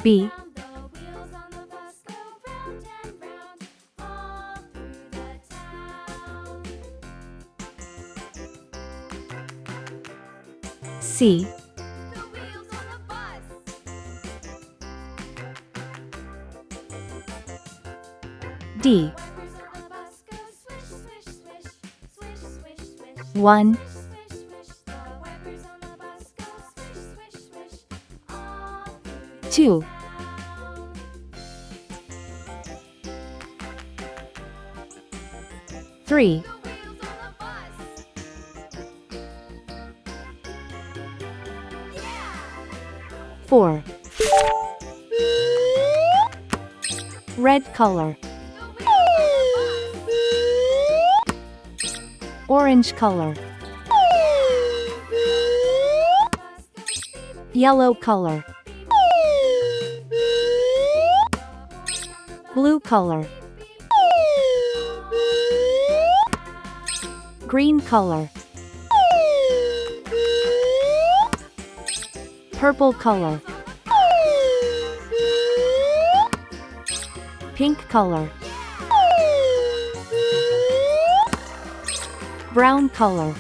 B, C, D. 1, 2, 3, 4. Red color. Orange color. Yellow color. Blue color. Green color. Purple color. Pink color. Brown color.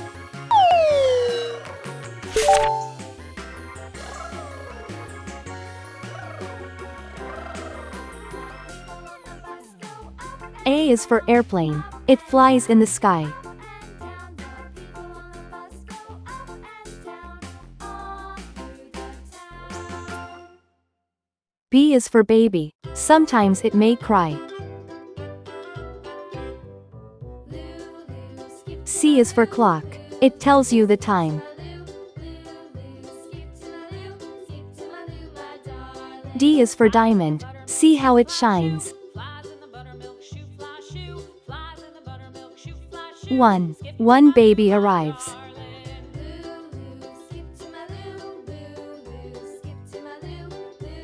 A is for airplane. It flies in the sky. B is for baby. Sometimes it may cry. C is for clock. It tells you the time. D is for diamond. See how it shines. 1 baby arrives.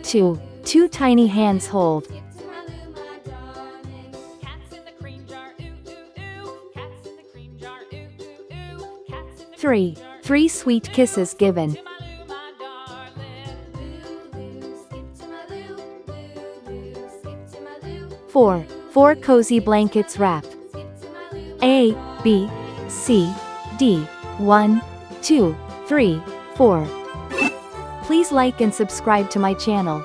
2 tiny hands hold. 3 sweet kisses given. 4 cozy blankets wrapped. A, B, C, D, 1, 2, 3, 4. Please like and subscribe to my channel.